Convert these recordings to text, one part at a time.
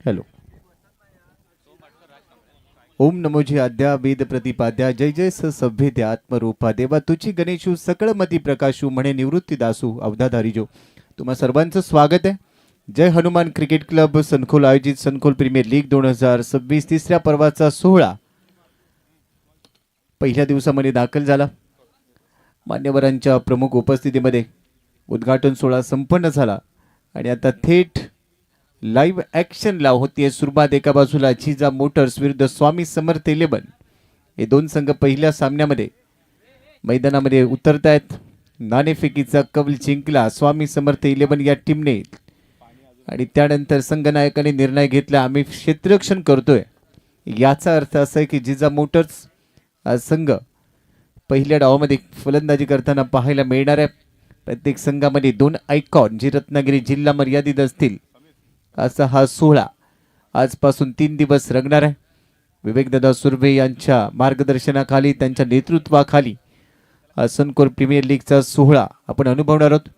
Hello. ओम नमोजी आद्या वेद प्रतिपाद्या जय जय स सभ्यते आत्मरूपा देवा तुची गणेशू सकळ मती प्रकाशू म्हणे निवृत्ती दासू अवधाधारी जो. तुम्हा सर्वांचं स्वागत आहे. जय हनुमान क्रिकेट क्लब सनखोल आयोजित सनखोल प्रीमियर लीग 2026 तिसऱ्या पर्वाचा सोहळा पहिल्या दिवसामध्ये दाखल झाला. मान्यवरांच्या प्रमुख उपस्थितीमध्ये उद्घाटन सोहळा संपन्न झाला आणि आता थेट लाईव्ह ॲक्शनला होतीये सुरुवात. एका बाजूला झिजा मोटर्स विरुद्ध स्वामी समर्थ 11 हे दोन संघ पहिल्या सामन्यामध्ये मैदानामध्ये उतरतायत. नाणेफेकीचा कौल जिंकला स्वामी समर्थ 11 या टीमने आणि त्यानंतर संघनायकाने निर्णय घेतला आम्ही क्षेत्ररक्षण करतोय. याचा अर्थ असा आहे की झिजा मोटर्स संघ पहिल्या डावामध्ये फलंदाजी करताना पाहायला मिळणार आहे. प्रत्येक संघामध्ये 2 आयकॉन जी रत्नागिरी जिल्हा मर्यादित असतील असा हा सोहळा आजपासून 3 दिवस रंगणार आहे. विवेकदादा सुर्वे यांच्या मार्गदर्शनाखाली त्यांच्या नेतृत्वाखाली सनखोल प्रीमियर लीगचा सोहळा आपण अनुभवणार आहोत.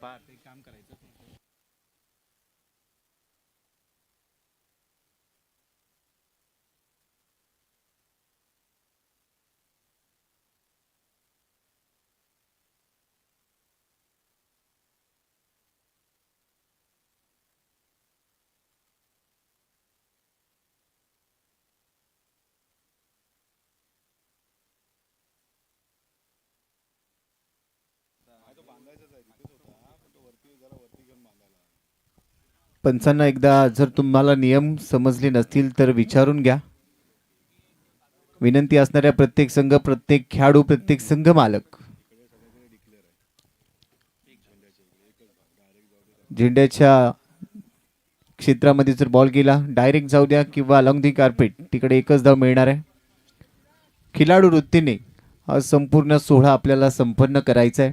पंचांना एकदा जर तुम्हाला नियम समजले नसतील तर विचारून घ्या. विनंती असणाऱ्या प्रत्येक संघ, प्रत्येक खेळाडू, प्रत्येक संघ मालक झेंड्याच्या क्षेत्रामध्ये जर बॉल गेला डायरेक्ट जाऊ द्या किंवा अलॉंग दी कार्पेट तिकडे एकच धाव मिळणार आहे. खिलाडू वृत्तीने हा संपूर्ण सोहळा आपल्याला संपन्न करायचा आहे.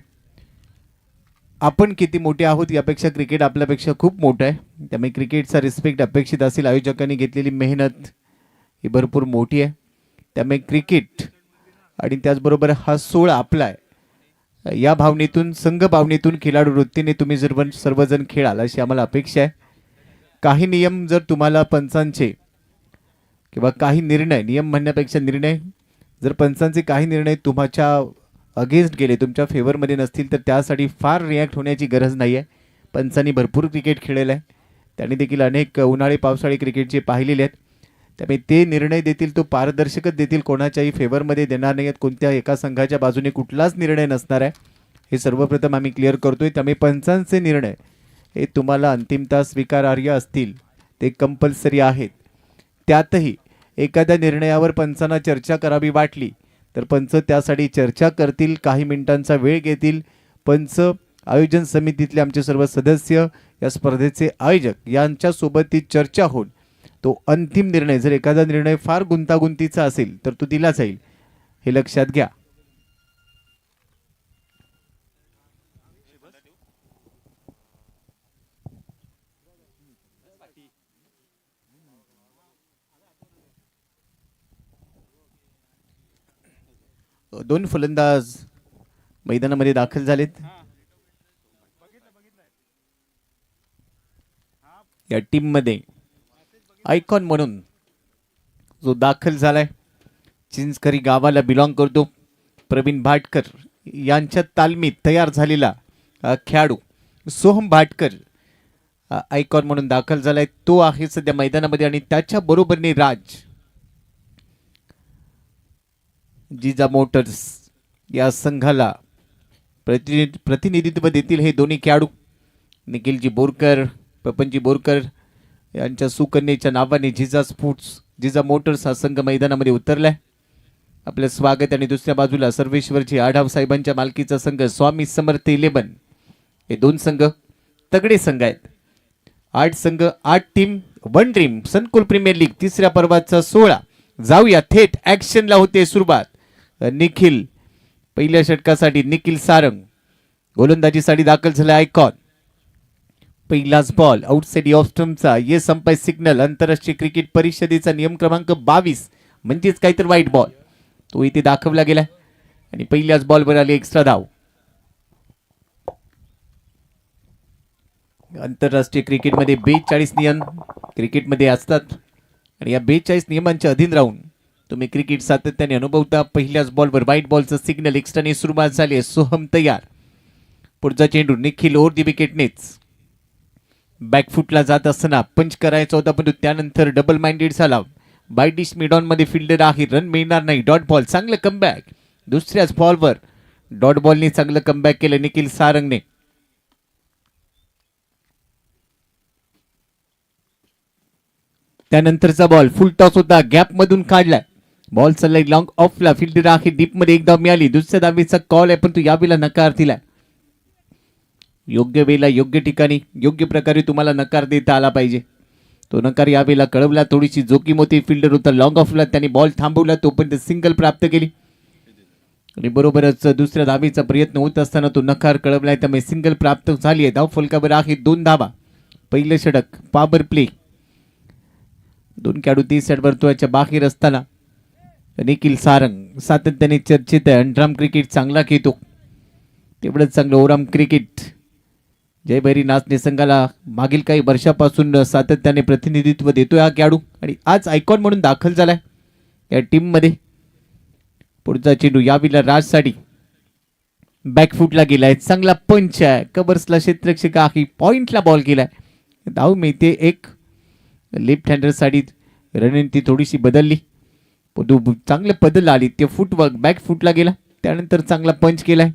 आपण किती मोठे आहोत यापेक्षा क्रिकेट आपल्यापेक्षा खूप मोठं आहे. त्यामुळे क्रिकेटचा रिस्पेक्ट अपेक्षित असेल. आयोजकांनी घेतलेली मेहनत ही भरपूर मोठी आहे. त्यामुळे क्रिकेट आणि त्याचबरोबर हा सोहळा आपला आहे या भावनेतून, संघ भावनेतून, खिलाडू वृत्तीने तुम्ही जर सर्वजण खेळाल अशी आम्हाला अपेक्षा आहे. काही नियम जर तुम्हाला पंचांचे किंवा काही निर्णय, नियम म्हणण्यापेक्षा निर्णय, जर पंचांचे काही निर्णय तुमच्या अगेन्स्ट गेले, तुमच्या फेवरमध्ये नसतील तर त्यासाठी फार रिॲक्ट होण्याची गरज नाही आहे. पंचांनी भरपूर क्रिकेट खेळलेलं आहे. त्यांनी देखील अनेक उन्हाळी पावसाळी क्रिकेटचे पाहिलेले आहेत. त्यामुळे ते निर्णय देतील तो पारदर्शकच देतील, कोणाच्याही फेवरमध्ये देणार नाही आहेत. कोणत्या एका संघाच्या बाजूने कुठलाच निर्णय नसणार आहे हे सर्वप्रथम आम्ही क्लिअर करतोय. त्यामुळे पंचांचे निर्णय हे तुम्हाला अंतिमतः स्वीकारार्ह असतील, ते कंपल्सरी आहेत. त्यातही एखाद्या निर्णयावर पंचांना चर्चा करावी वाटली तर पंच त्यासाठी चर्चा करतील, काही मिनिटांचा वेळ घेतील. पंच, आयोजन समितीतले आमचे सर्व सदस्य, या स्पर्धेचे आयोजक यांच्यासोबत ती चर्चा होऊन तो अंतिम निर्णय, जर एखादा निर्णय फार गुंतागुंतीचा असेल तर तो दिला जाईल, हे लक्षात घ्या. दोन फलंदाज मैदानामध्ये दाखल झालेत. या टीम मध्ये आयकॉन म्हणून जो दाखल झालाय, चिंचकरी गावाला बिलॉंग करतो, प्रवीण भाटकर यांच्या तालमीत तयार झालेला खेळाडू सोहम भाटकर आयकॉन म्हणून दाखल झालाय. तो आहे सध्या मैदानामध्ये आणि त्याच्या बरोबरीने राज, जिजा मोटर्स या संघाला प्रतिनिधित्व देतील हे दोन्ही खेळाडू. निखिलजी बोरकर, पपनजी बोरकर यांच्या सुकन्येच्या नावाने जिजा स्पोर्ट्स, जिजा मोटर्स हा संघ मैदानामध्ये उतरलाय. आपलं स्वागत. आणि दुसऱ्या बाजूला सर्वेश्वरजी आढाव साहेबांच्या मालकीचा संघ स्वामी समर्थ 11 हे दोन संघ तगडे संघ आहेत. 8 संघ, 8 टीम, 1 ड्रीम. सनखोल प्रीमियर लीग तिसऱ्या पर्वाचा सोहळा. जाऊया थेट ॲक्शनला होते सुरुवात. निखिल पहिल्या षटकासाठी, निखिल सारंग गोलंदाजीसाठी दाखल झाला. आयकॉन पहिलाच बॉल आउटसाइड ऑफ स्टंपचा, ये संपाय सिग्नल. आंतरराष्ट्रीय क्रिकेट परिषदेचा नियम क्रमांक 22 म्हणजेच काहीतरी वाईट बॉल तो इथे दाखवला गेलाय आणि पहिल्याच बॉलवर आली एक्स्ट्रा धाव. आंतरराष्ट्रीय क्रिकेटमध्ये 42 नियम क्रिकेटमध्ये असतात. आणि या 42 नियमांच्या अधीन राहून तुम्ही क्रिकेट सातत्याने अनुभवता. पहिल्याच बॉलवर व्हाईट बॉलचं सिग्नल, एक्स्ट्राने सुरुवात झाली आहे. सोहम तयार. पुढचा चेंडू निखिल ओव्हर दी विकेटनेच बॅकफुटला जात असताना पंच करायचा होता, परंतु त्यानंतर डबल माइंडेड झाला. बायडिश मिडॉन मध्ये फिल्डर आहे, रन मिळणार नाही. डॉट बॉल, चांगलं कमबॅक. दुसऱ्याच बॉलवर डॉट बॉलने चांगलं कमबॅक केलं निखिल सारंगने. त्यानंतरचा बॉल फुल टॉस होता, गॅप मधून काढलाय. बॉल चाललाय लॉंग ऑफला, फिल्डर आहे डीप मध्ये. एक धाव मिळाली. दुसऱ्या धावेचा कॉल आहे, पण तू यावेळेला नकार दिलाय. योग्य वेळेला योग्य ठिकाणी योग्य प्रकारे तुम्हाला नकार देता आला पाहिजे. तो नकार यावेळेला कळवला. थोडीशी जोखीम होती. फिल्डर होता लॉंग ऑफला, त्यांनी बॉल थांबवला, तोपर्यंत सिंगल प्राप्त केली आणि बरोबरच दुसऱ्या धावेचा प्रयत्न होत असताना तो नकार कळवलाय, त्यामुळे सिंगल प्राप्त झाली आहे. धाव फलकावर आहे 2 धावा. पहिलं षटक पॉवर प्ले. 2 खेळाडू 30 वर्तुळाच्या बाहेर असताना निखिल सारंग सातत्याने चर्चेत आहे. अंडराम क्रिकेट चांगला खेळतो, तेवढंच चांगलं ओराम क्रिकेट. जयभैरी नाचणे संघाला मागील काही वर्षापासून सातत्याने प्रतिनिधित्व देतोय हा खेळाडू आणि आज आयकॉन म्हणून दाखल झालाय या टीम मध्ये. पुढचा चेंडू यावेळेला राजसाठी बॅकफुटला गेलाय. चांगला पंच आहे. कव्हर्सला क्षेत्ररक्षक आहे, पॉइंटला बॉल गेलाय. धाव मिळते एक. लेफ्ट हँडर साठी रणनीती थोडीशी बदलली, चांगले बदल आली. ते फुटवर्क बॅकफुटला गेला, त्यानंतर चांगला पंच केलाय.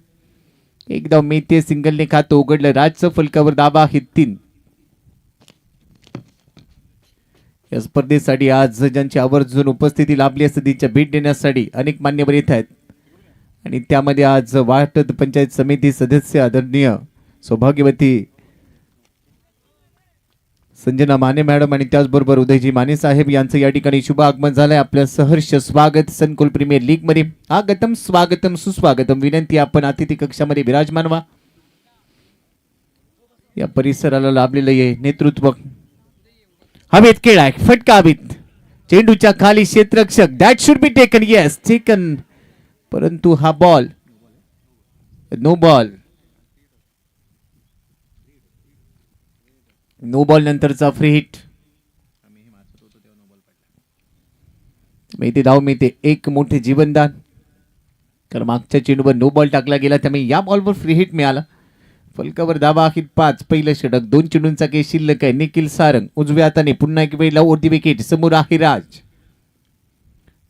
एकदा मिळते. सिंगलने खातं उघडलं. राजचं फलकावर धावा आहेत 3. या स्पर्धेसाठी आज ज्यांची आवर्जून उपस्थिती लाभली असते त्यांच्या भेट देण्यासाठी अनेक मान्यवर येत आहेत आणि त्यामध्ये आज वाटत पंचायत समिती सदस्य आदरणीय सौभाग्यवती संजना माने मॅडम आणि त्याचबरोबर उदयजी माने साहेब यांचं या ठिकाणी शुभ आगमन झालंय. आपलं सहर्ष स्वागत संकुल प्रीमियर लीग मध्ये. आगतम स्वागतम सुस्वागतम. विनंती आपण अतिथी कक्षामध्ये विराजमान व्हा. या परिसराला लाभलेलं हे नेतृत्व हवेत खेळाय, फटका हवेत. चेंडूच्या खाली क्षेत्ररक्षक. That should be taken. Yes taken, परंतु हा ball no ball. No ball नंतरचा फ्री हिट. मिळते धाव मिळते एक. मोठे जीवनदान, कारण मागच्या चेंडूवर नो बॉल टाकला गेला, त्यामुळे या बॉलवर फ्री हिट मिळाला. फलकावर धावा आहेत 5. पहिलं षटक. 2 चेंडूंचा खेळ शिल्लक आहे. निखिल सारंग उजव्या हाताने पुन्हा एक वेळेला ओव्हर दी विकेट. समोर आहे राज.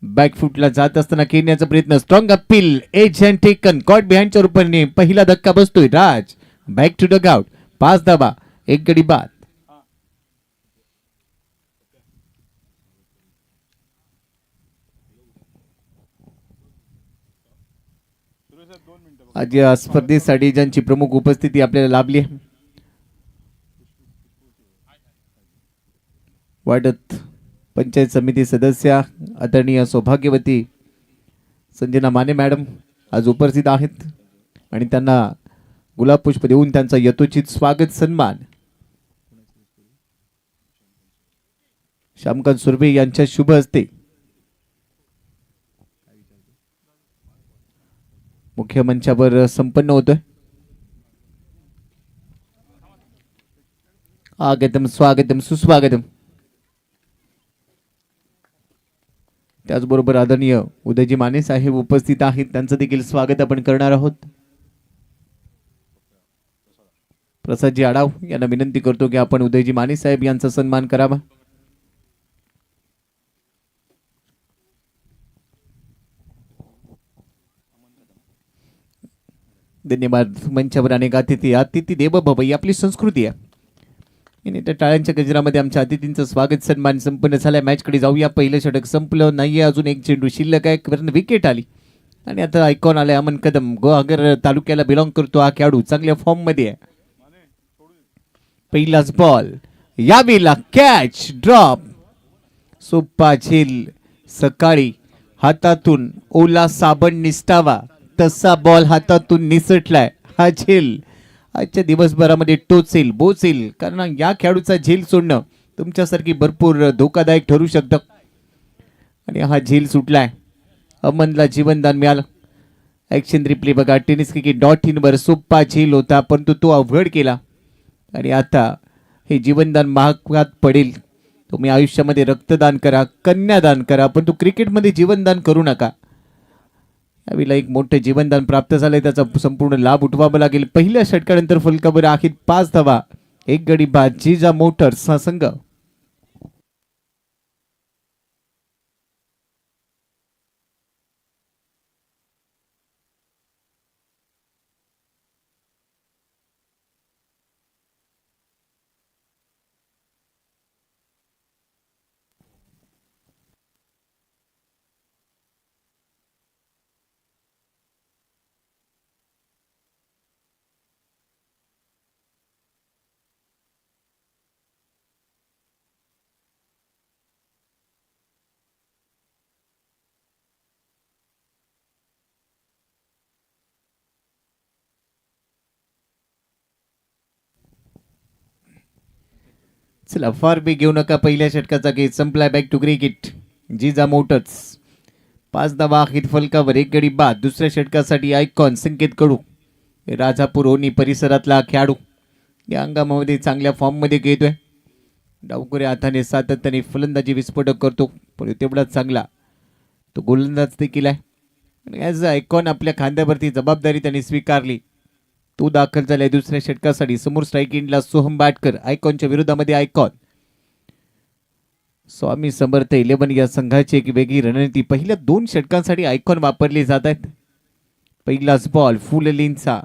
बॅकफुटला जात असताना खेळण्याचा प्रयत्न. Strong appeal. Edge and taken. Caught बिहाइंडच्या रूपाने पहिला धक्का बसतोय. Raj back to dugout. 5 धावा, 1 गडी बाद. आज या स्पर्धेसाठी ज्यांची प्रमुख उपस्थिती आपल्याला लाभली आहे, वाटत पंचायत समिती सदस्य आदरणीय सौभाग्यवती संजना माने मॅडम आज उपस्थित आहेत आणि त्यांना गुलाब पुष्प देऊन त्यांचा यथोचित स्वागत सन्मान श्यामकांत सुर्वे यांच्या शुभ हस्ते मुख्य मंचावर संपन्न होतोय. आगतम स्वागतम सुस्वागतम. त्याचबरोबर आदरणीय उदयजी माने साहेब उपस्थित आहेत, त्यांचं देखील स्वागत आपण करणार आहोत. प्रसादजी आडाव यांना विनंती करतो की आपण उदयजी माने साहेब यांचा सन्मान करावा. धन्यवाद. मंचावर अनेक अतिथी. अतिथी देव भव ही आपली संस्कृती आहे. त्या टाळ्यांच्या गजरामध्ये आमच्या अतिथींचं स्वागत सन्मान संपन्न झालाय. मॅच कडे जाऊया. पहिलं षटक संपलं नाहीये, अजून एक चेंडू शिल्लक आहे. विकेट आली आणि आता आयकॉन आलाय अमन कदम. गोहागर तालुक्याला बिलॉंग करतो हा खेळाडू, चांगल्या फॉर्म मध्ये आहे. पहिलाच बॉल, यावेळेला कॅच ड्रॉप. सोपा झेल. सकाळी हातातून ओला साबण निसटावा तसा बॉल हातातून निसटलाय. हा झेल आजच्या दिवसभरामध्ये टोचेल बोचेल, कारण या खेळाडूचा झेल सोडणं तुमच्यासारखी भरपूर धोकादायक ठरू शकतं आणि हा झेल सुटलाय. अमनला जीवनदान मिळालं. ऍक्शन रिप्ले बघा. टेनिस क्रिकेट.in वर सोपा झेल होता, परंतु तो अवघड केला आणि आता हे जीवनदान महागात पडेल. तुम्ही आयुष्यामध्ये रक्तदान करा, कन्यादान करा, पण तू क्रिकेटमध्ये जीवनदान करू नका. यावेळेला एक मोठे जीवनदान प्राप्त झाले, त्याचा संपूर्ण लाभ उठवावा लागेल. पहिल्या षटकानंतर फलकावर आखिर 5 धावा, एक गडी बाद. जिजा मोटर्स हा संघ. चला फार बी घेऊ नका. पहिल्या षटकाचा खेळ संपलाय. Back to cricket. Jija Motors 5 धावा आखिर फलकावर, एक गडी बाद. दुसऱ्या षटकासाठी आयकॉन संकेत कडू, राजापूर ओनी परिसरातला खेळाडू, या अंगामध्ये चांगल्या फॉर्ममध्ये घेतोय. डावकुऱ्या हाताने सातत्याने फलंदाजी विस्फोटक करतो, पण तेवढाच चांगला तो गोलंदाज देखील आहे. ॲज आयकॉन आपल्या खांद्यावरती जबाबदारी त्यांनी स्वीकारली. तो दाखल झालाय दुसऱ्या षटकासाठी. समोर स्ट्राईक एंडला सोहम बाटकर. आयकॉनच्या विरोधामध्ये आयकॉन. स्वामी समर्थ 11 या संघाची एक वेगळी रणनीती. पहिल्या 2 षटकांसाठी आयकॉन वापरले जात आहेत. पहिलाच बॉल फुल लेनचा,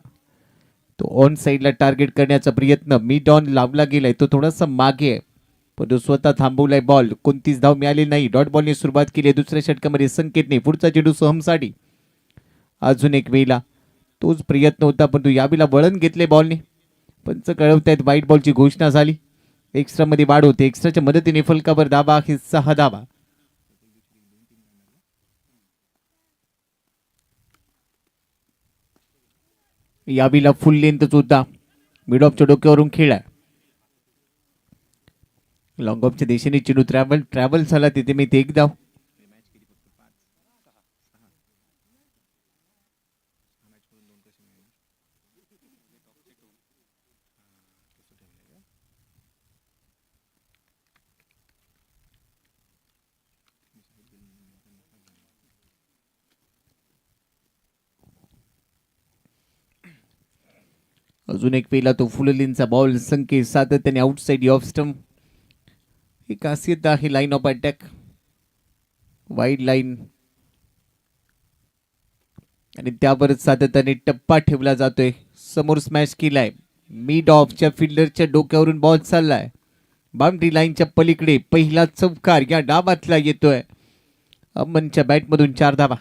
तो ऑन साईडला टार्गेट करण्याचा प्रयत्न. मिड ऑन लावला गेलाय, तो थोडासा मागे आहे, पण तो स्वतः थांबवलाय बॉल. कोणतीच धाव मिळाली नाही. डॉट बॉलने सुरुवात केली दुसऱ्या षटकामध्ये संकेतने. पुढचा चेंडू सोहमसाठी. अजून एक वेळेला तोच प्रयत्न होता, पण तो यावेळेला वळण घेतले बॉलने. पंच कळवतायत व्हाईट बॉलची घोषणा झाली. एक्स्ट्रा मध्ये वाढ होते. एक्स्ट्राच्या मदतीने फलकावर धावा आखिर 6 धावा. यावेळेला फुल लेंथ होता. मिड ऑफच्या डोक्यावरून खेळा. लॉंग ऑफच्या दिशेने चेंडू ट्रॅव्हल झाला, तिथे मी ते एक धाव. अजून एक पेला तो फुललींचा बॉल. संकेत सातत्याने आउटसाइड ऑफ स्टंप. ही खासियत आहे line of attack. Wide line आणि त्यावर सातत्याने टप्पा ठेवला जातोय. समोर स्मॅश केलाय. मिड ऑफच्या फिल्डरच्या डोक्यावरून बॉल चाललाय बाउंड्री लाईनच्या पलीकडे. पहिला चौकार या डावातला येतोय. अमनच्या बॅटमधून 4 धावा.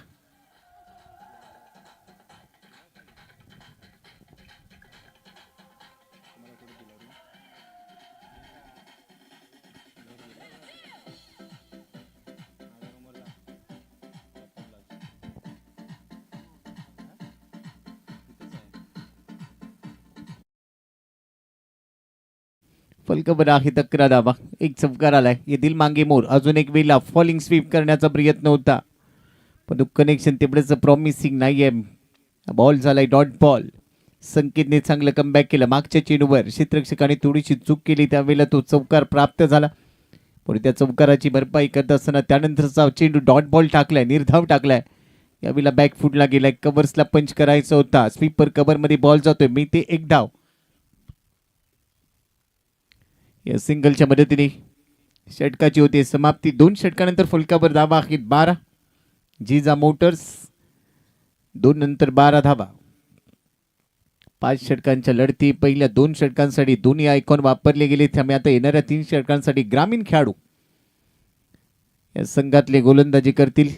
फलकावर आहे 11 धावा. एक चौकार आलाय. येथील मांगे मोर. अजून एक वेळेला फॉलिंग स्वीप करण्याचा प्रयत्न होता, पण कनेक्शन तेवढंच प्रॉमिसिंग नाहीये. बॉल झालाय डॉट बॉल. संकेतने चांगलं कमबॅक केलं. मागच्या चेंडूवर क्षेत्ररक्षकाने थोडीशी चूक केली, त्यावेळेला तो चौकार प्राप्त झाला. पण त्या चौकाराची भरपाई करत असताना त्यानंतरचा चेंडू डॉट बॉल टाकलाय, निर्धाव टाकलाय. यावेळेला बॅकफुटला गेलाय. कव्हर्सला पंच करायचा होता. स्वीपर कव्हरमध्ये बॉल जातोय. मी ते एक धाव. या सिंगलच्या मदतीने षटकाची होते समाप्ती. 2 षटकानंतर फलकावर धावा आहेत 12. जिजा मोटर्स 2 नंतर 12 धावा. 5 षटकांच्या लढती. पहिल्या 2 षटकांसाठी दोन्ही आयकॉन वापरले गेले, त्यामुळे आता येणाऱ्या 3 षटकांसाठी ग्रामीण खेळाडू या संघातले गोलंदाजी करतील.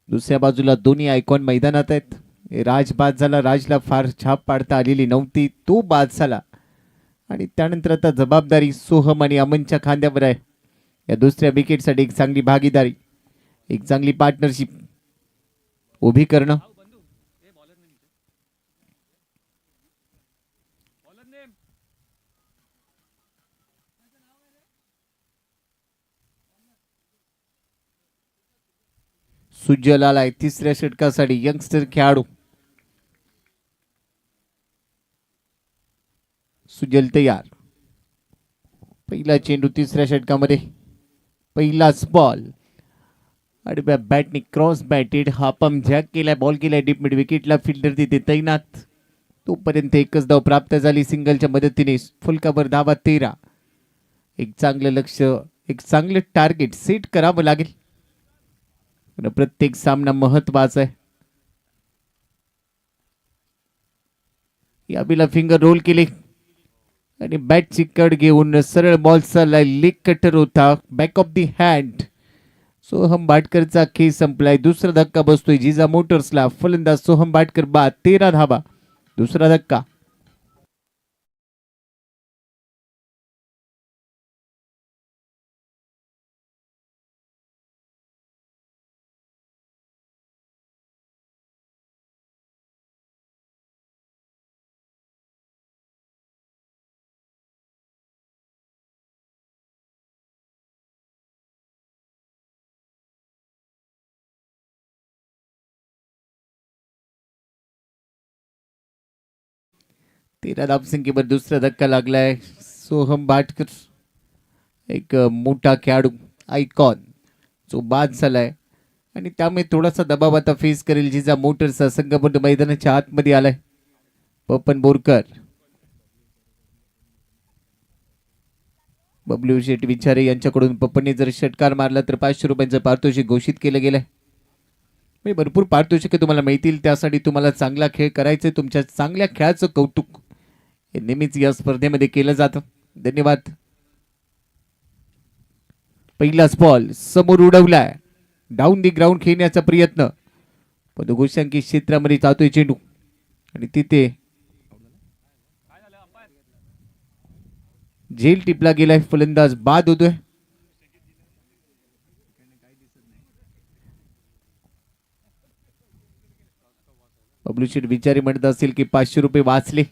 दुसऱ्या बाजूला दोन्ही आयकॉन मैदानात आहेत. राज बाद झाला. राजला फार छाप पाडता आलेली नव्हती, तो बाद झाला. आणि त्यानंतर आता जबाबदारी सोहम आणि अमनच्या खांद्यावर आहे. या दुसऱ्या विकेटसाठी एक चांगली भागीदारी, एक चांगली पार्टनरशिप उभी करणं. सुजल आलाय तिसऱ्या षटकासाठी. यंगस्टर खेळाडू सुजल तयार. पहिला चेंडू तिसऱ्या षटकामध्ये, पहिलाच बॉल आडव्या बॅटने क्रॉस बॅटेड हा पंप झॅक केलाय, बॉल केलाय डीप मिड विकेटला, फिल्डर तिथे तैनात. तोपर्यंत एकच धाव प्राप्त झाली सिंगलच्या मदतीने. फुल कव्हर धावा 13. एक चांगलं लक्ष, एक चांगलं टार्गेट सेट करावं लागेल. प्रत्येक सामना महत्वाचा आहे. याबीला फिंगर रोल केले आणि बॅटची कड घेऊन सरळ बॉलचा लेग कटर होता, back of the hand. Soham भाटकरचा खेळ संपलाय. दुसरा धक्का बसतोय जिजा मोटर्सला. फलंदाज सोहम भाटकर बाद, 13 धावा. दुसरा धक्का. तेरा धावसंख्येवर दुसरा धक्का लागलाय. सोहम भाटकर एक मोठा खेळाडू, आयकॉन, जो बाद झालाय आणि त्यामुळे थोडासा दबाव आता फेस करेल जिजा मोटर्सचा संघ. मैदानाच्या आतमध्ये आलाय पपन बोरकर. बबलू शेट विचारे यांच्याकडून पप्पनने जर षटकार मारला तर 500 रुपयांचं पारितोषिक घोषित केलं गेलंय. भरपूर पारितोषिके तुम्हाला मिळतील. त्यासाठी तुम्हाला चांगला खेळ करायचे, तुमच्या चांगल्या खेळाचं कौतुक हे नेहमीच या स्पर्धेमध्ये केलं जातं. धन्यवाद. पहिलाच बॉल समोर उडवलाय, डाऊन दी ग्राउंड खेळण्याचा प्रयत्न, पण घोषांकी क्षेत्रामध्ये जातोय चेंडू आणि तिथे झेल टिपला गेलाय. फलंदाज बाद होतोय. बबलू शेट विचारी म्हणत असेल की 500 रुपये वाचले.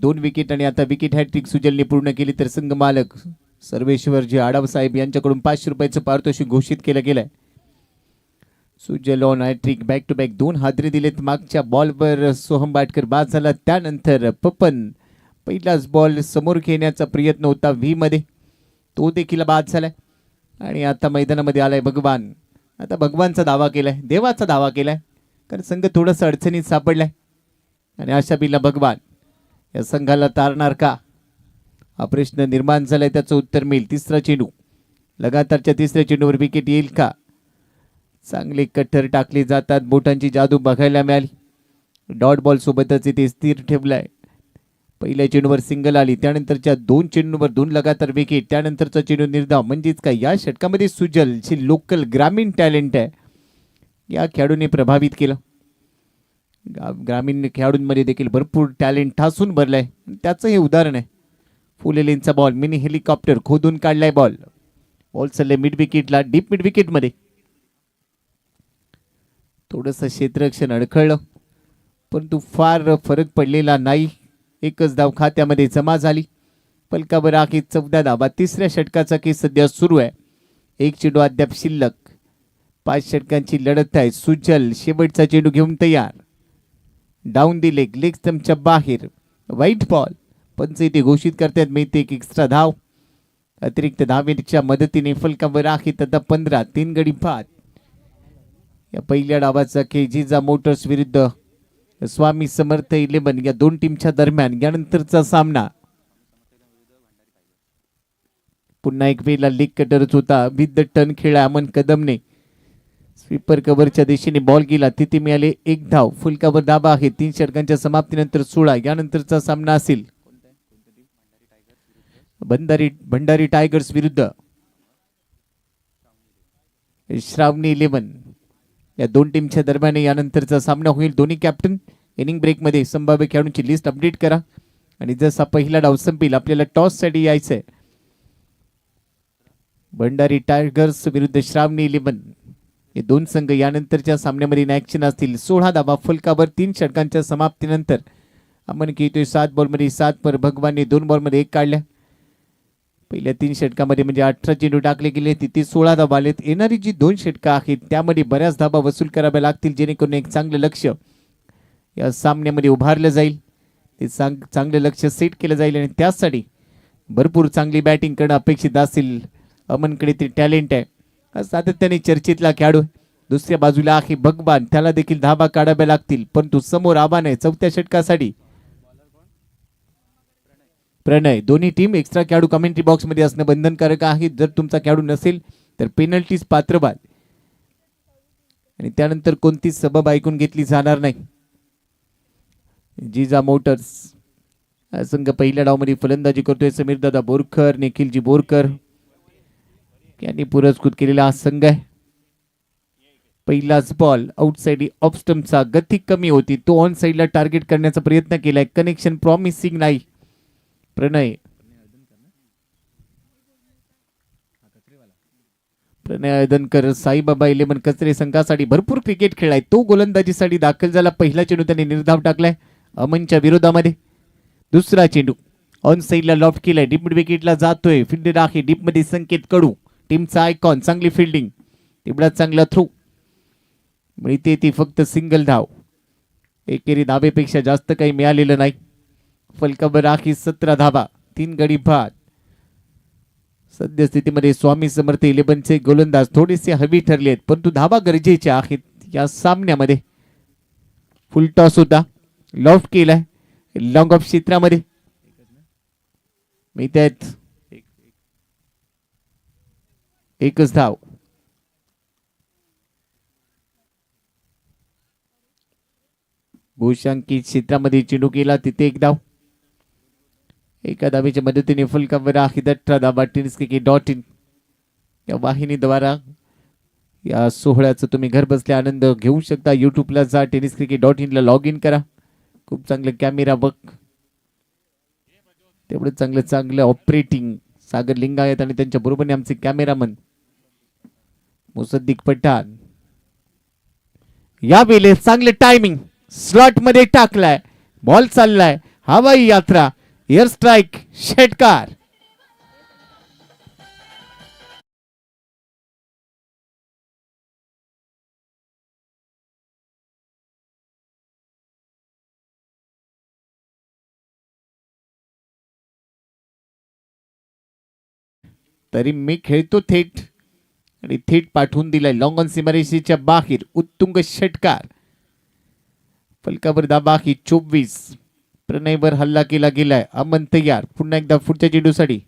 दोन विकेट आणि आता विकेट हॅट्रिक सुजलने पूर्ण केली तर संघ मालक सर्वेश्वरजी आडव साहेब यांच्याकडून 500 रुपयाचं पारितोषिक घोषित केलं गेलंय. Sujal on hattrick, back to back 2 हादरे दिलेत. मागच्या बॉलवर सोहम भाटकर बाद झाला. त्यानंतर पपन पहिलाच बॉल समोर खेळण्याचा प्रयत्न होता व्ही मध्ये, तो देखील बाद झालाय. आणि आता मैदानामध्ये आलाय भगवान. आता भगवानचा दावा केलाय, देवाचा दावा केलाय, कारण संघ थोडंसं अडचणीत सापडलाय आणि अशा बिला भगवान या संघाला तारणार का, हा प्रश्न निर्माण झालाय. त्याचं उत्तर मिळेल. तिसरा चेंडू, लगातारच्या तिसऱ्या चेंडूवर विकेट येईल का. चांगले कट्टर टाकले जातात, बोटांची जादू बघायला मिळाली. डॉट बॉल सोबतच इथे स्थिर ठेवलाय. पहिल्या चेंडूवर सिंगल आली, त्यानंतरच्या 2 चेंडूवर 2 लगातार विकेट, त्यानंतरचा चेंडू निर्धाव. म्हणजेच काय, या षटकामध्ये सुजल जे लोकल ग्रामीण टॅलेंट आहे या खेळाडूने प्रभावित केलं. ग्रामीण खेळाडूंमध्ये देखील भरपूर टॅलेंट ठासून भरलाय, त्याचं हे उदाहरण आहे. फुलेलेंचा बॉल, मिनी हेलिकॉप्टर खोदून काढलाय बॉल. बॉल चालले मिड विकेटला, डीप मिड विकेट मध्ये. थोडंसं क्षेत्ररक्षण अडखळलं, परंतु फार फरक पडलेला नाही. एकच धाव खात्यामध्ये जमा झाली. पलकावर आखी 14 धावा. तिसऱ्या षटकाचा केस सध्या सुरू आहे. एक चेंडू अद्याप शिल्लक. 5 षटकांची लढत आहे. सुजल शेवटचा चेंडू घेऊन तयार. डाऊन दी लेग, लेग स्टंपच्या बाहेर, व्हाईट बॉल. पंच इथे घोषित करतात मिळते एक एक्स्ट्रा धाव. अतिरिक्त धावेच्या मदतीने फलकावर आखीत आता 15, 3 गडी बाद. या पहिल्या डावाचा खेळ जिजा मोटर्स विरुद्ध स्वामी समर्थ 11 या दोन टीमच्या दरम्यान. यानंतरचा सामना पुन्हा एक वेळेला लेग कटरच होता. विथ द टर्न खेळा अमन कदमने. स्वीपर कव्हरच्या दिशेने बॉल गेला, तिथे मिळाले 1 धाव. फुल कव्हर धाबा आहे. 3 षटकांच्या समाप्तीनंतर 16. यानंतरचा सामना असेल भंडारी टायगर्स विरुद्ध श्रावणी 11 या दोन टीमच्या दरम्यान. यानंतरचा सामना होईल. दोन्ही कॅप्टन इनिंग ब्रेक मध्ये संभाव्य खेळाडूंची लिस्ट अपडेट करा आणि जसा पहिला डाव संपेल आपल्याला टॉस साठी यायचंय. भंडारी टायगर्स विरुद्ध श्रावणी 11 हे दोन संघ यानंतरच्या सामन्यामध्ये ॲक्शन असतील. 16 धावा फलकावर 3 षटकांच्या समाप्तीनंतर आपण खेळतोय 7 बॉलमध्ये 7 पर भगवानने 2 बॉलमध्ये 1 काढल्या. पहिल्या 3 षटकामध्ये म्हणजे 18 चेंडू टाकले गेले तिथे 16 धावा आलेत. येणारी जी 2 षटकं आहेत त्यामध्ये बऱ्याच धावा वसूल कराव्या लागतील जेणेकरून एक चांगलं लक्ष या सामन्यामध्ये उभारलं जाईल. ते चांगलं लक्ष सेट केलं जाईल आणि त्यासाठी भरपूर चांगली बॅटिंग करणं अपेक्षित असेल. अमनकडे ते टॅलेंट आहे, सातत्याने चर्चेतला खेळाडू. दुसऱ्या बाजूला आहे भगवान, त्याला देखील धाबा काढाव्या लागतील परंतु समोर आव्हान आहे चौथ्या षटकासाठी प्रणय. दोन्ही टीम एक्स्ट्रा खेळाडू कमेंट्री बॉक्स मध्ये असणं बंधनकारक आहे. जर तुमचा खेळाडू नसेल तर पेनल्टीज पात्र बाद आणि त्यानंतर कोणतीच सबब ऐकून घेतली जाणार नाही. जिजा मोटर्स संघ पहिल्या डावमध्ये फलंदाजी करतोय. समीर दादा बोरकर, निखिलजी बोरकर यांनी पुरस्कृत केलेला हा संघ आहे. पहिलाच बॉल आउटसाइड ऑफ स्टंपचा, गती कमी होती, तो ऑन साइडला टार्गेट करण्याचा प्रयत्न केलाय. कनेक्शन प्रॉमिसिंग नाही. प्रणय अयदनकर साईबाबा 11 कचरे संघासाठी भरपूर क्रिकेट खेळलाय. तो गोलंदाजीसाठी दाखल झाला. पहिला चेंडू त्याने निर्धाव टाकलाय अमनच्या विरोधामध्ये. दुसरा चेंडू ऑन साइडला लॉफ्ट केलाय, डीप विकेटला जातोय. फिल्डर आहे डीप मध्ये संकेत कडू, टीमचा आयकॉन. चांगली फिल्डिंग, तेवढा चांगला थ्रो, मिळते ती फक्त सिंगल धाव. एकेरी धावेपेक्षा जास्त काही मिळालेलं नाही. फलकावर आहे 17 धावा, 3 गडी बाद. सद्यस्थितीमध्ये स्वामी समर्थ 11चे गोलंदाज थोडेसे हवी ठरले आहेत परंतु धावा गरजेच्या आहेत या सामन्यामध्ये. फुल टॉस होता, लॉफ्ट केलाय लॉंग ऑफ क्षेत्रामध्ये, मिळतात एकच धाव. भूषांकित क्षेत्रामध्ये चेंडू केला तिथे एक धाव. एका धावेच्या मदतीने फलकावर आहे 18 धावा. टेनिस क्रिकेट .in या वाहिनीद्वारा या सोहळ्याचा तुम्ही घर बसल्या आनंद घेऊ शकता. युट्यूबला जा, टेनिस क्रिकेट .in ला लॉग इन करा. खूप चांगलं कॅमेरा वर्क, तेवढं चांगलं ऑपरेटिंग सागर लिंगायत आणि त्यांच्या बरोबरने आमचे कॅमेरामन मुसद्दिक पठाण. या वेळेस चांगले टायमिंग स्लॉट मध्ये टाकलाय, बॉल चाललाय, हवाई यात्रा, एअर स्ट्राइक, षटकार. तरी मी खेळतो थेट आणि थेट पाठवून दिलाय लॉंग ऑन सीमारेषेच्या बाहेर. उत्तुंग षटकार. फलकावर दाबा ही 24. प्रणयवर हल्ला केला गेलाय. अमन तयार पुन्हा एकदा पुढच्या चेंडूसाठी.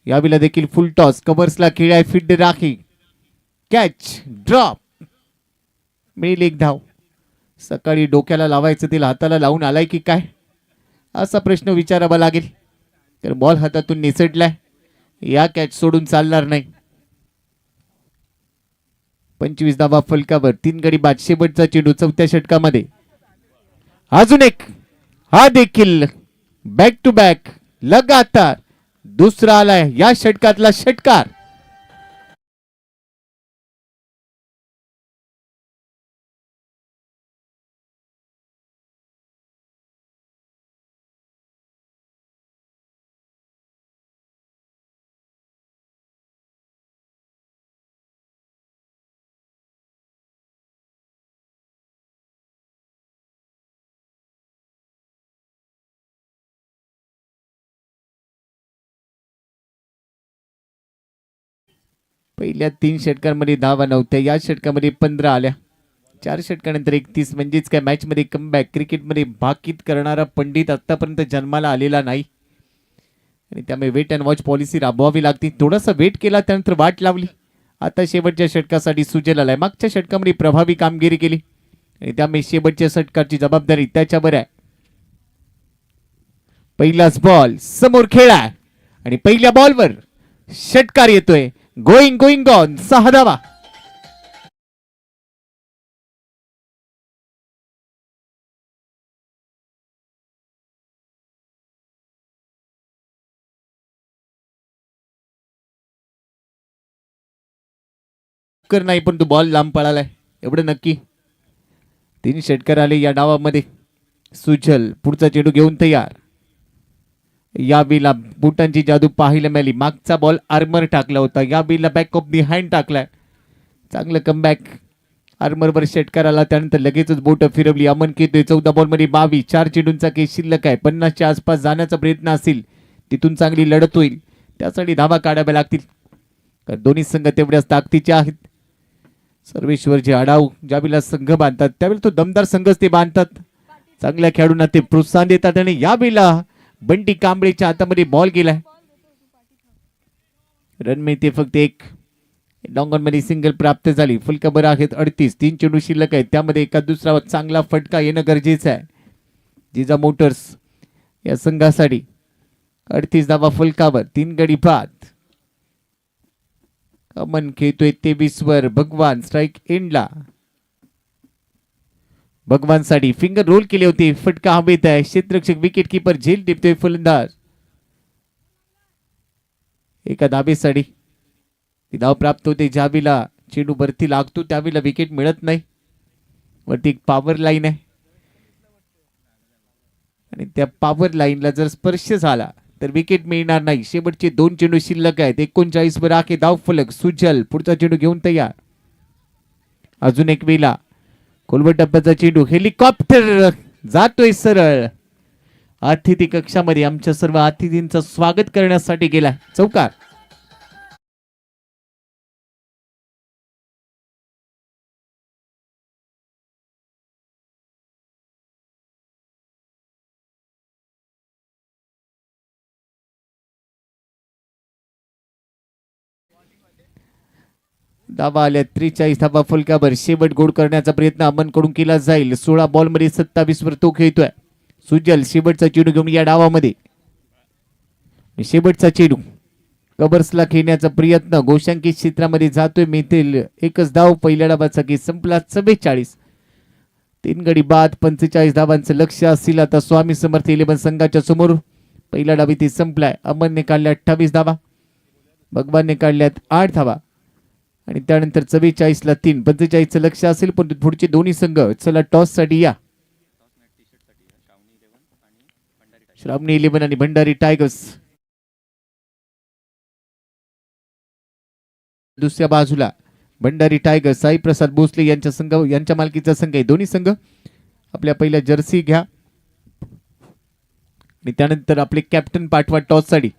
यावेळेला देखील फुल टॉस, कव्हर्सला खेळाय, फील्ड राखी, कॅच, ड्रॉप, मिळेल एक धाव. सकाळी डोक्याला लावायचं तिला हाताला लावून आलाय की काय असा प्रश्न विचारावा लागेल. तर बॉल हातातून निसटलाय, या कॅच सोडून चालणार नाही. 25 धावा फलकावर, 3 गडी बाद. शेवटचा चेंडू चौथ्या षटकामध्ये. अजून एक, हा देखील बॅक टू बॅक लगातार दुसरा आलाय या षटकातला षटकार. पहिल्या 3 षटकांमध्ये धावा नव्हत्या, या षटकामध्ये 15 आल्या. 4 षटकानंतर 31, म्हणजेच काय मॅच मध्ये कमबॅक. क्रिकेटमध्ये भाकीत करणारा पंडित आतापर्यंत जन्माला आलेला नाही आणि त्यामुळे वेट अँड वॉच पॉलिसी राबवावी लागते. थोडासा वेट केला त्यानंतर वाट लावली. आता शेवटच्या षटकासाठी सुजल आलाय. मागच्या षटकामध्ये प्रभावी कामगिरी केली आणि त्यामुळे शेवटच्या षटकाची जबाबदारी त्याच्यावर आहे. पहिलाच बॉल समोर खेळा आणि पहिल्या बॉलवर षटकार येतोय. गोइंग ऑन, 6 धावा. लवकर नाही पण तो बॉल लांब पळालाय एवढं नक्की. 3 षटकार आले या डावामध्ये. सुजल पुढचा चेंडू घेऊन तयार. या बीला बुटांची जादू पाहायला मिळाली. मागचा बॉल आर्मर टाकला होता, या बीला बॅक ऑफ दी हँड टाकलाय. चांगलं कमबॅक. आर्मरवर षटकार आला त्यानंतर लगेचच बोट फिरवली. अमन खेळतोय 14 बॉलमध्ये 22. 4 चेंडूंचा केस शिल्लक आहे. 50च्या आसपास जाण्याचा प्रयत्न असेल तिथून चांगली लढत होईल. त्यासाठी धावा काढाव्या लागतील. दोन्ही संघ तेवढ्याच ताकदीचे आहेत. सर्वेश्वरचे आडाऊ ज्यावेळेला संघ बांधतात त्यावेळेला तो दमदार संघच ते बांधतात. चांगल्या खेळाडूंना ते प्रोत्साहन देतात. आणि या बेला बंटी कांबळेच्या हातामध्ये बॉल गेलाय. रन मिळते फक्त एक. लॉंग ऑन मध्ये सिंगल प्राप्त झाली. फुल कव्हर आहेत 38. 3 चेंडू शिल्लक आहेत त्यामध्ये एका दुसरा चांगला फटका येणं गरजेचं आहे जिजा मोटर्स या संघासाठी. 38 धावा फुल कव्हर. 3 गडी बाद. अमन खेळतोय 23 वर. भगवान स्ट्राईक एंडला. भगवान साठी फिंगर रोल केले होते. फटका हवेत आहे. क्षेत्ररक्षक विकेट किपर झेल टिपतोय फलंदाज. एका धाबेसाठी धाव प्राप्त होते. ज्यावेळेला चेंडू वरती लागतो त्यावेळेला विकेट मिळत नाही. वरती एक पॉवर लाईन आहे आणि त्या पॉवर लाईनला जर स्पर्श झाला तर विकेट मिळणार नाही. शेवटचे 2 चेंडू शिल्लक आहेत. 39 वर आखे धाव फलक. सुजल पुढचा चेंडू घेऊन तयार. अजून एक वेळा खोलवर टप्प्याचा चेंडू. हेलिकॉप्टर जातोय सरळ. अतिथी कक्षामध्ये आमच्या सर्व अतिथींचं स्वागत करण्यासाठी गेला. चौकार. धावा आल्या 43 धावा फलकावर. शेवट गोड करण्याचा प्रयत्न अमनकडून केला जाईल. 16 बॉल मध्ये 27 वर तो खेळतोय. सुजल शेवटचा चेंडू घेऊन या डावामध्ये. शेवटचा चेंडू कबर्सला खेळण्याचा प्रयत्न गोशांकित क्षेत्रामध्ये जातोय. मिळतील एकच धाव. पहिल्या डावाचा की संपला. 44. 3 गडी बाद. 45 धावांचं लक्ष असेल आता स्वामी समर्थ 11 संघाच्या समोर. पहिला डाव इथे संपलाय. अमनने काढल्या 28 धावा. भगवानने काढल्यात 8 धावा आणि त्यानंतर 44 ला 3. 45चं लक्ष असेल पण पुढचे दोन्ही संघ चला टॉस साठी या. श्रावणी 11 आणि भंडारी टायगर्स. दुसऱ्या बाजूला भंडारी टायगर्स साई प्रसाद भोसले यांच्या संघ यांच्या मालकीचा संघ आहे. दोन्ही संघ आपल्या पहिल्या जर्सी घ्या आणि त्यानंतर आपले कॅप्टन पाठवा टॉस साठी.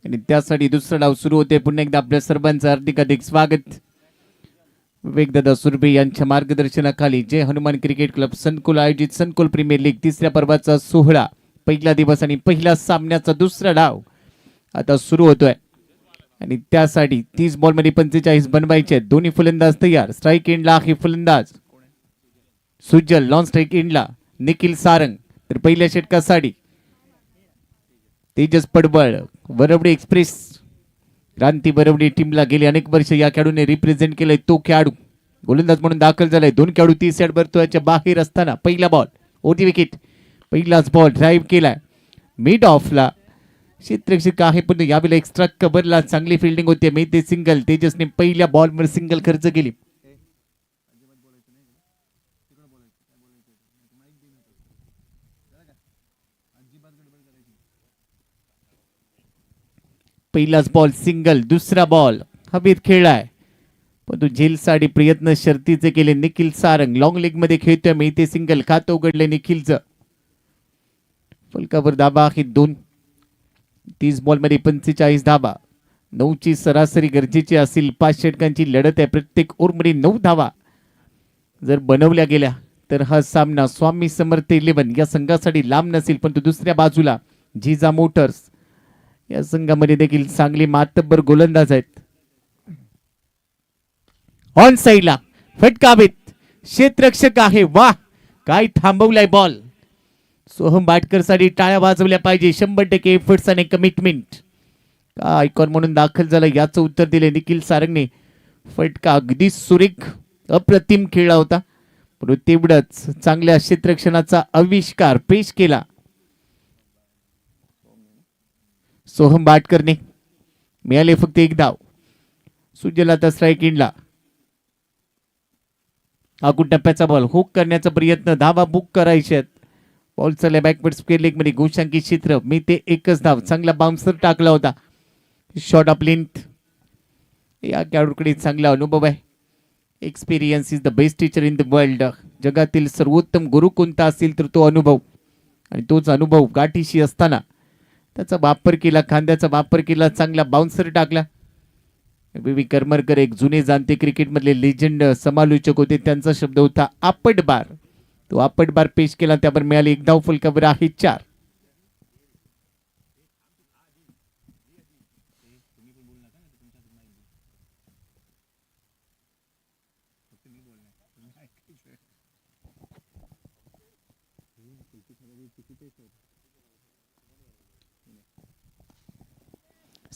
आणि त्यासाठी दुसरा डाव सुरू होते. पुन्हा एकदा आपल्या सर्वांचं हार्दिक स्वागत. विवेकदादा सुरभे यांच्या मार्गदर्शनाखाली जय हनुमान क्रिकेट क्लब संकुल आयोजित संकुल प्रीमियर लीग तिसऱ्या पर्वाचा सोहळा, पहिला दिवस आणि पहिला सामन्याचा दुसरा डाव आता सुरू होतोय. आणि त्यासाठी 30 बॉलमध्ये 45 बनवायचे. दोन्ही फलंदाज तयार. स्ट्राईक एंडला आहे फलंदाज सुजल, लॉन स्ट्राईक एंडला निखिल सारंग. तर पहिल्या षटकासाठी तेजस पडबळ, वरवडे एक्सप्रेस क्रांती वरवडे टीमला गेले अनेक वर्ष या खेळाडूने रिप्रेझेंट केलंय. तो खेळाडू गोलंदाज म्हणून दाखल झालाय. दोन खेळाडू 30 यार्ड वर्तुळाच्या बाहेर असताना पहिला बॉल ओटी विकेट. पहिलाच बॉल ड्राईव्ह केलाय मिड ऑफला. क्षेत्ररक्षक आहे पण यावेळेला एक्स्ट्रा कव्हरला चांगली फिल्डिंग होते. मी ते सिंगल तेजसने पहिल्या बॉलवर सिंगल खर्च केली. पहिलाच बॉल सिंगल. दुसरा बॉल हवेत खेळलाय पण तो झेलसाठी प्रयत्न शर्तीचे केले. निखिल सारंग लॉंग लेग मध्ये खेळतोय. मी ते सिंगल खातं उघडले निखिलचं. फलकावर धाबा आहे 2. 30 बॉलमध्ये 45 धाबा. 9ची सरासरी गरजेची असेल. 5 षटकांची लढत आहे. प्रत्येक ओव्हरमध्ये 9 धावा जर बनवल्या गेल्या तर हा सामना स्वामी समर्थ 11 या संघासाठी लांब नसेल. पण तो दुसऱ्या बाजूला जिजा मोटर्स या संघामध्ये देखील चांगले मातब्बर गोलंदाज आहेत. ऑन साईडला फटकावेत. क्षेत्ररक्षक आहे. वा काय थांबवलाय बॉल. सोहम बाटकर साठी टाळ्या वाजवल्या पाहिजे. 100% एफर्ट्स आणि कमिटमेंट. का आयकॉन म्हणून दाखल झालं याचं उत्तर दिले निखिल सारंगने. फटका अगदी सुरेख अप्रतिम खेळला होता पण तेवढंच चांगल्या क्षेत्ररक्षणाचा आविष्कार पेश केला सोहम बाटकरने. मिळाले फक्त एक धाव. सुजल आता स्ट्राईक एंडला. आखून टप्प्याचा बॉल हुक करण्याचा प्रयत्न. धावा बुक करायचे. बॉल चालला बॅकवर्ड स्क्वेअर लेग मध्ये. गोशांकी क्षेत्र. मी ते एकच धाव. चांगला बाउन्सर टाकला होता. Shot of length. या खेळाडूकडे चांगला अनुभव आहे. Experience is the best teacher in the world. जगातील सर्वोत्तम गुरु कोणता असेल तर तो अनुभव. आणि तोच अनुभव गाठीशी असताना त्याचा वापर केला. खांद्याचा वापर केला. चांगला बाउन्सर टाकला. बी करमरकर एक जुने जाणते क्रिकेटमधले लेजंड समालोचक होते. त्यांचा शब्द होता आपट बार. तो आपट बार पेश केला. त्यावर मिळाले एक धाव. फलकावर आहे 4.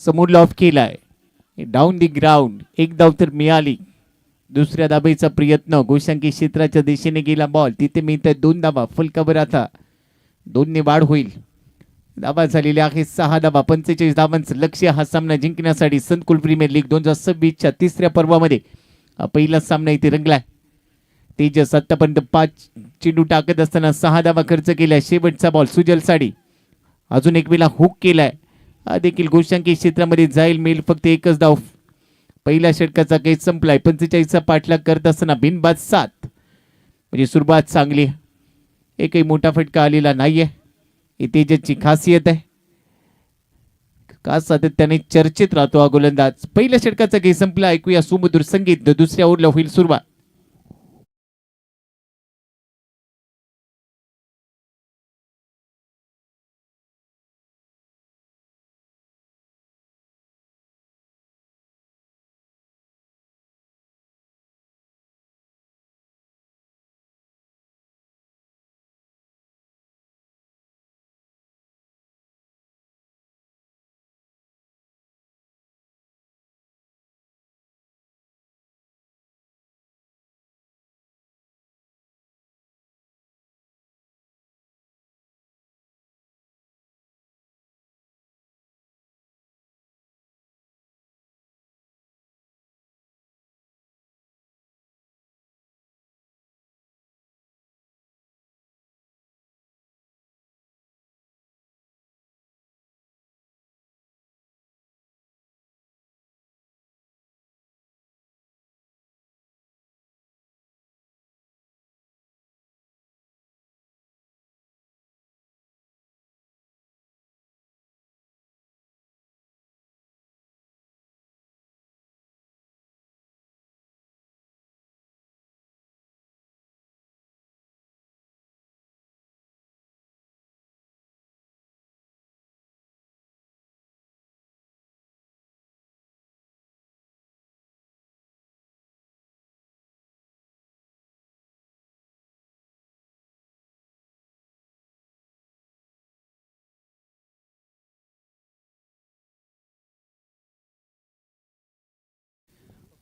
समोर लॉफ केलाय. Down the ground. एक धाव तर मिळाली. दुसऱ्या धाबेचा प्रयत्न. गोशांकी क्षेत्राच्या दिशेने गेला बॉल. तिथे मिळत 2 धाबा. फलकावर आता 2 ने वाढ होईल. धाबा झालेले आहे 6 धाबा. 45 धावांचं लक्ष्य हा सामना जिंकण्यासाठी. संकुल प्रीमियर लीग 2026च्या तिसऱ्या पर्वामध्ये हा पहिला सामना इथे रंगलाय. तेजस आतापर्यंत 5 चेंडू टाकत असताना 6 धावा खर्च केल्या. शेवटचा बॉल सुजल साडी. अजून एक वेळा हुक केलाय. हा देखील गोशांकी क्षेत्रामध्ये जाईल. मिळेल फक्त एकच धाव. पहिल्या षटकाचा केस संपलाय. 45चा पाठलाग करत असताना बिनबाद 7. म्हणजे सुरुवात चांगली. एकही मोठा फटका आलेला नाहीये. ही तेजसची खासियत आहे. का सातत्याने चर्चेत राहतो हा गोलंदाज. पहिल्या षटकाचा केस संपला. ऐकूया सुमधुर संगीत. दुसऱ्या ओव्हरला होईल सुरुवात.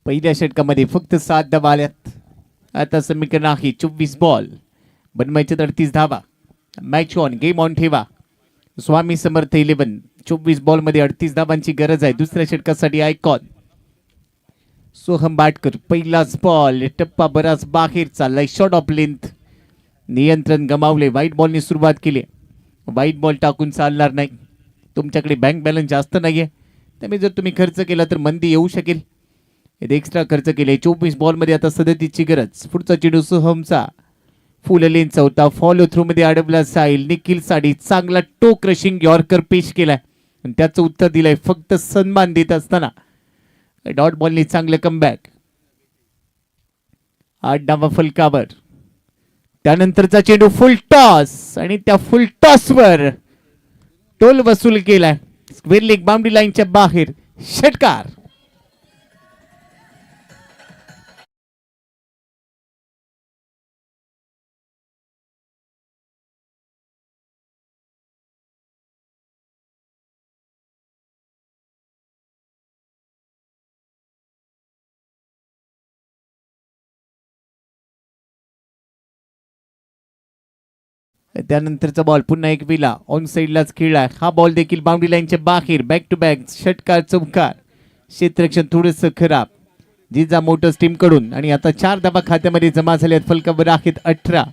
पहिल्या षटकामध्ये फक्त 7 धावा आल्यात. आता समीकरण आहे 24 बॉल बनवायचे 38 धावा. मॅच ऑन, गेम ऑन ठेवा. स्वामी समर्थ 11. 24 बॉल मध्ये 38 धावांची गरज आहे दुसऱ्या षटकासाठी. आयकॉन सोहम बाटकर. पहिलाच बॉल, टप्पा बराच बाहेर चाललाय, शॉट ऑफ लेंथ. नियंत्रण गमावले. व्हाईट बॉलने सुरुवात केली. व्हाईट बॉल टाकून चालणार नाही. तुमच्याकडे बँक बॅलन्स जास्त नाहीये, त्यामुळे जर तुम्ही खर्च केला तर मंदी येऊ शकेल. एक्स्ट्रा खर्च केले. 24 बॉल मध्ये आता 37ची गरज. पुढचा चेंडू सोहमचा फुल लेनचा होता, फॉलो थ्रू मध्ये अडवला साईल. निखिल साडी चांगला टो क्रशिंग यॉर्कर पेश केलाय आणि त्याचं उत्तर दिलंय फक्त सन्मान देत असताना. डॉट बॉलने चांगलं कमबॅक. 8 डावा फलकावर. त्यानंतरचा चेंडू फुल टॉस आणि त्या फुल टॉस वर टोल वसूल केलाय. स्क्वेअर लेग बाउंड्री लाईनच्या बाहेर. षटकार. त्यानंतरचा बॉल पुन्हा एक विला ऑन साइडलाच खेळला. हा बॉल देखील बाउंड्री लाईनच्या बाहेर. बॅक टू बॅक षटकार चौकार. क्षेत्ररक्षण थोडंसं खराब जिजा मोटर्स टीम कडून. आणि आता 4 धावा खात्यामध्ये जमा झाल्यात. फलकावर आहेत 18.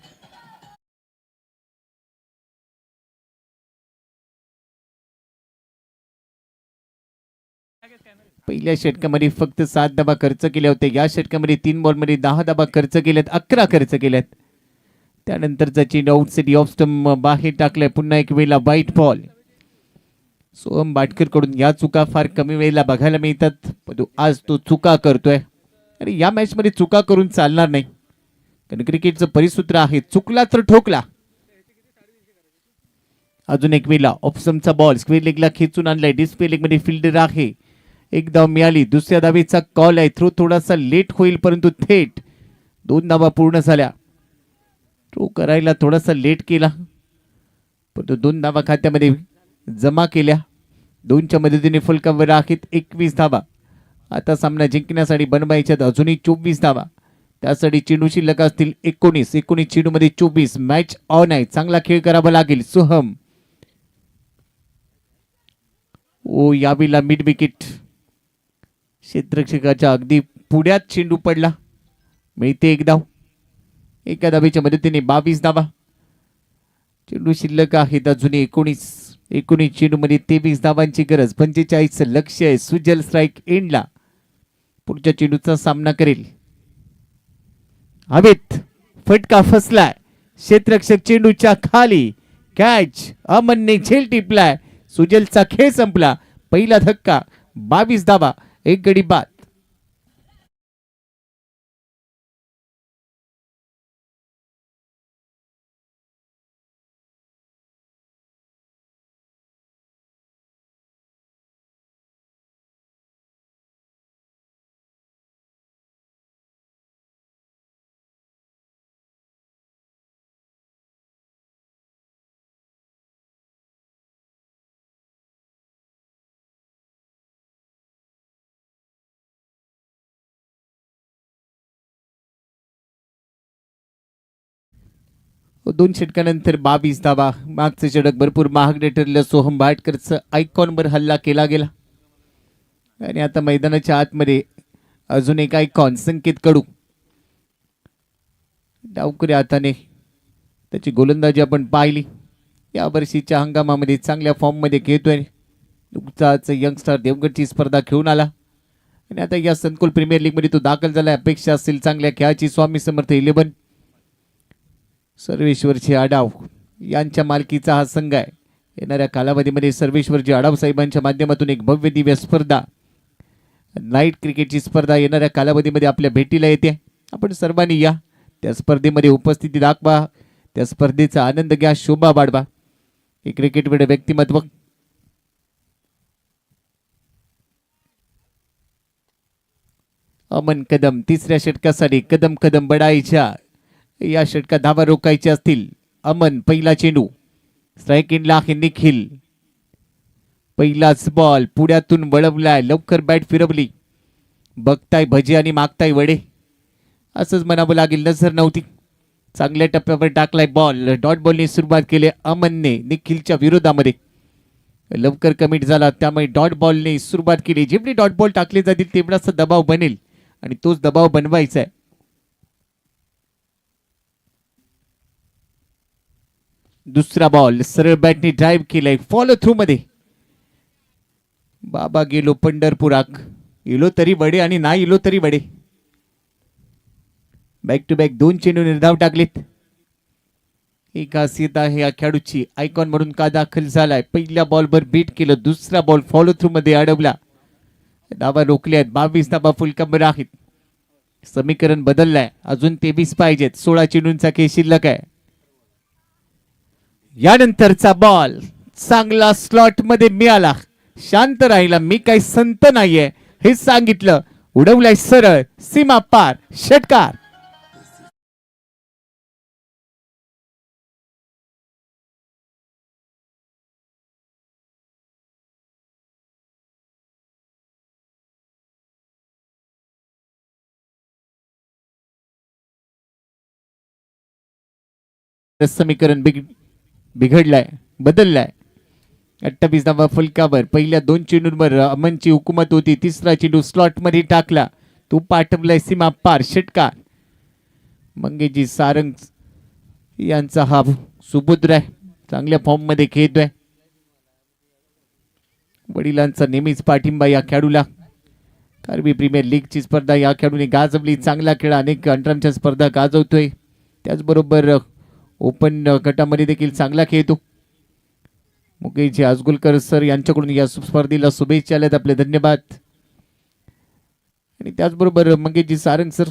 पहिल्या षटकामध्ये फक्त 7 धावा खर्च केल्या होत्या. या षटकामध्ये 3 बॉल मध्ये 10 धावा खर्च केल्यात. 11 खर्च केल्यात. त्यानंतरचा चेंडू आउटसाइड ऑफ स्टंप बाहेर टाकलाय. पुन्हा एक वेळेला व्हाईट बॉल. सोहम बाटकर कडून या चुका फार कमी वेळेला बघायला मिळतात, पण आज तो चुका करतोय. आणि या मॅच मध्ये चुका करून चालणार नाही, कारण क्रिकेटचं परिसूत्र आहे चुकला तर ठोकला. अजून एक वेळेला ऑप्शनचा बॉल स्क्वेअर लेगला खेचून आणलाय. डिस्प्ले लेग मध्ये फिल्डर आहे. एक धाव मिळाली. दुसऱ्या धावेचा कॉल आहे. थ्रो थोडासा लेट होईल, परंतु थेट 2 धावा पूर्ण झाल्या. थ्रो करायला थोडासा लेट केला, परंतु 2 धावा खात्यामध्ये जमा केल्या. 2च्या मदतीने फलकावर आहेत 21 धावा. आता सामना जिंकण्यासाठी बनवायच्यात अजूनही 24 धावा. त्यासाठी चेंडू शिल्लक असतील 19. 19 चेंडू मध्ये 24. मॅच ऑन आहे. चांगला खेळ करावा लागेल. सोहम ओ यावेळेला मिड विकेट. क्षेत्ररक्षकाच्या अगदी पुढ्यात चेंडू पडला. मिळते 1 धाव. एका धावेच्या मदतीने 22 धावा. चेंडू शिल्लक आहेत अजून 19. 19 चेंडू मध्ये 23 धावांची गरज. 45 लक्ष आहे. सुजल स्ट्राईक एंडला. पुढच्या चेंडूचा सामना करेल. हवेत फटका फसलाय. क्षेत्ररक्षक चेंडूच्या खाली. कॅच. अमनने झेल टिपलाय. सुजलचा खेळ संपला. पहिला धक्का. 22 धावा. 1 गडी बाद. दोन षटकानंतर 22 धावा. मागचे षटक भरपूर महागडे ठरलं. सोहम बाटकरचं आयकॉनवर हल्ला केला गेला. आणि आता मैदानाच्या आतमध्ये अजून एक आयकॉन संकेत कडू. डावकरी हाताने त्याची गोलंदाजी आपण पाहिली. या वर्षीच्या हंगामामध्ये चांगल्या फॉर्म मध्ये खेळतोय. नुकताच यंगस्टर देवगडची स्पर्धा खेळून आला आणि आता या संकुल प्रीमियर लीग मध्ये तो दाखल झाला. अपेक्षा असेल चांगल्या खेळाची. स्वामी समर्थ 11 सर्वेश्वरचे आडाव यांच्या मालकीचा हा संघ आहे. येणाऱ्या कालावधीमध्ये सर्वेश्वरजी आडाव साहेबांच्या माध्यमातून एक भव्य दिव्य स्पर्धा, नाईट क्रिकेटची स्पर्धा येणाऱ्या कालावधीमध्ये आपल्या भेटीला येते. आपण सर्वांनी या त्या स्पर्धेमध्ये उपस्थिती दाखवा. त्या स्पर्धेचा आनंद घ्या. शोभा वाढवा. हे क्रिकेटवेड व्यक्तिमत्व. अमन कदम तिसऱ्या षटकासाठी कदम कदम बडायच्या. या षटकात धावा रोखायचे असतील. अमन पहिला चेंडू. स्ट्राईक इनला आहे निखिल. पहिलाच बॉल पुढ्यातून वळवलाय. लवकर बॅट फिरवली. बघताय भजी आणि मागताय वडे असंच म्हणावं लागेल. नजर नव्हती. चांगल्या टप्प्यावर टाकलाय बॉल. डॉट बॉलने सुरुवात केली अमनने निखिलच्या विरोधामध्ये. लवकर कमिट झाला त्यामुळे डॉट बॉलने सुरुवात केली. जेवढे डॉट बॉल टाकले जातील तेवढाच दबाव बनेल आणि तोच दबाव बनवायचा आहे. दुसरा बॉल सरळ बॅटने ड्राईव्ह केलाय फॉलो थ्रू मध्ये. बाबा गेलो पंढरपुराक. इलो तरी बडे आणि नाही इलो तरी बडे. बॅक टू बॅक 2 चेंडू निर्धाव टाकलेत. ही खासियत आहे या खेळाडूची. आयकॉन म्हणून का दाखल झालाय. पहिल्या बॉलवर बीट केलं. दुसरा बॉल फॉलो थ्रू मध्ये अडवला. धावा रोखल्यात. 22 धावा फुलकंबर आहेत. समीकरण बदललंय. अजून 23 पाहिजेत. 16 चेंडूंचा खेळ शिल्लक आहे. यानंतरचा बॉल चांगला स्लॉट मध्ये मिळाला. शांत राहिला. मी काही संत नाहीये हे सांगितलं. उडवलाय सरळ सीमा पार. षटकार. समीकरण बिघडलाय बदललाय. 28 धावा फलकावर. पहिल्या 2 चेंडूंवर अमनची हुकूमत होती. तिसरा चेंडू स्लॉट मध्ये टाकला. तो पाठवलाय सीमा पार. षटकार. मंगेशजी सारंग यांचा हा सुपुत्र आहे. चांगल्या फॉर्म मध्ये खेळतोय. वडिलांचा नेहमीच पाठिंबा या खेळाडूला. कार्बी प्रीमियर लीगची स्पर्धा या खेळाडूने गाजवली. चांगला खेळ. अनेक अंतरांच्या स्पर्धा गाजवतोय. त्याचबरोबर ओपन गटामध्ये देखील चांगला खेळतो. मुकेशजी आजगुलकर सर यांच्याकडून या स्पर्धेला शुभेच्छा आल्यात. आपले धन्यवाद. आणि त्याचबरोबर मंगेशजी सारंग सर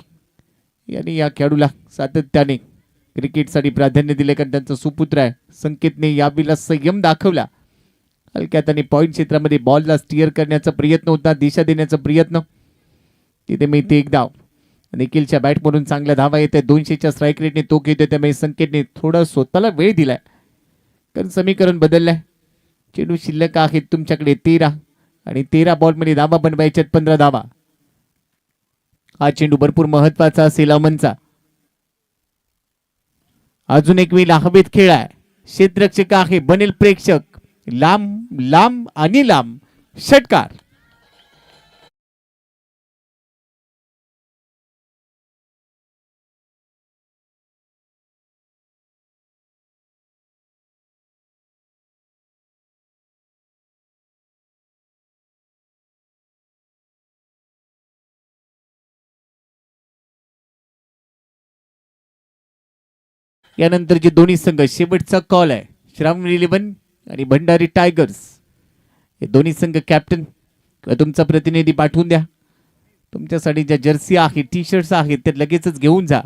यांनी या खेळाडूला सातत्याने क्रिकेटसाठी प्राधान्य दिले कारण त्यांचा सुपुत्र आहे. संकेतने यावेळेला संयम दाखवला. हलक्यात आणि पॉईंट क्षेत्रामध्ये बॉलला स्टिअर करण्याचा प्रयत्न होता. दिशा देण्याचा प्रयत्न. तिथे मिळते एक धाव. निखिलच्या बॅटमधून चांगल्या धावा येते. 200च्या स्ट्राईक रेटने तो घेतोय. त्यामुळे संकेतने थोडा स्वतःला वेळ दिलाय कारण समीकरण बदललंय. चेंडू शिल्लक आहेत तुमच्याकडे 13 आणि 13 बॉलमध्ये धावा बनवायच्यात 15 धावा. हा चेंडू भरपूर महत्वाचा असेल अमनचा. अजून एक वेळेला हवेत खेळ आहे. क्षेत्ररक्षक आहे. बनेल प्रेक्षक. लांब लांब आणि लांब. षटकार. यानंतरचे दोन्ही संघ शेवटचा कॉल आहे. श्रावणी 11 आणि भंडारी टायगर्स हे दोन्ही संघ. कॅप्टन तुमचा प्रतिनिधी पाठवून द्या. तुमच्यासाठी ज्या जर्सी आहेत टी शर्ट्स आहेत ते लगेचच घेऊन जा.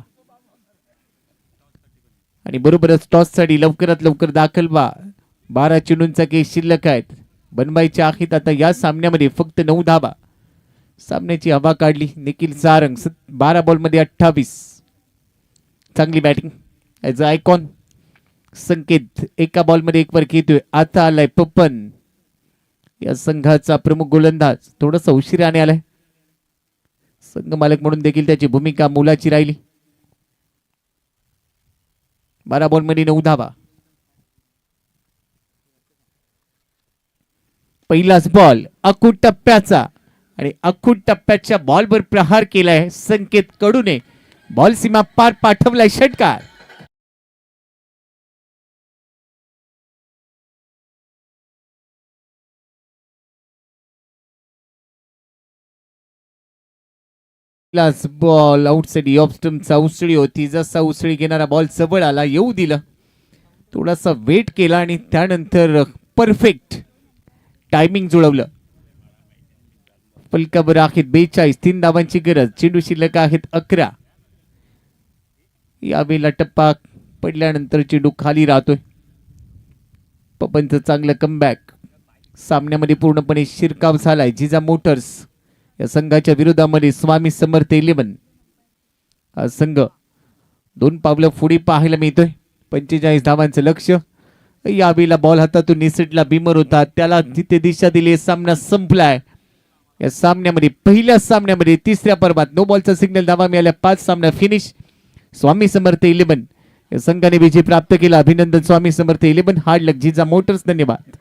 आणि बरोबरच टॉससाठी लवकरात लवकर दाखल व्हा. 12 चेंडूंचा खेळ शिल्लक आहेत. बनवायचे आहेत आता या सामन्यामध्ये फक्त 9 धावा. सामन्याची हवा काढली निखिल सारंग. 12 बॉलमध्ये 28. चांगली बॅटिंग. ॲज अ आयकॉन संकेत एका बॉलमध्ये 1 वर खेळतोय. आता आलाय पप्पन या संघाचा प्रमुख गोलंदाज. थोडंसं उशिराने आलाय. संघ मालक म्हणून देखील त्याची भूमिका मोलाची राहिली. 12 बॉलमध्ये 9 धावा. पहिलाच बॉल अखूट टप्प्याचा आणि अखूट टप्प्याच्या बॉलवर प्रहार केलाय संकेत कडूने. बॉल सीमा पार पाठवलाय. षटकार. बॉल आउटसाइड ऑफ स्टंपचा उसळी होती. जसा उसळी घेणारा बॉल जवळ आला येऊ दिलं. थोडासा वेट केला आणि त्यानंतर परफेक्ट टायमिंग जुळवलं. फलकावर आहेत 42. 3 धावांची गरज. चेंडू शिल्लक आहेत 11. यावेळेला टप्पा पडल्यानंतर चेंडू खाली राहतोय. पपनचं चांगलं कमबॅक. सामन्यामध्ये पूर्णपणे शिरकाव झालाय. जिजा मोटर्स या संघाच्या विरोधामध्ये स्वामी समर्थ 11 हा संघ 2 पावलं पुढे पाहायला मिळतोय. 45 धावांचं लक्ष. यावेळेला बॉल हातातून निसटला. बिमर होता त्याला जिथे दिशा दिली. सामना संपलाय. या सामन्यामध्ये पहिल्या सामन्यामध्ये तिसऱ्या पर्वात नो बॉलचा सिग्नल धावा मिळाल्या 5 सामना फिनिश. स्वामी समर्थ 11 या संघाने विजय प्राप्त केला. अभिनंदन स्वामी समर्थ 11 हार्ड लक जिजा मोटर्स. धन्यवाद.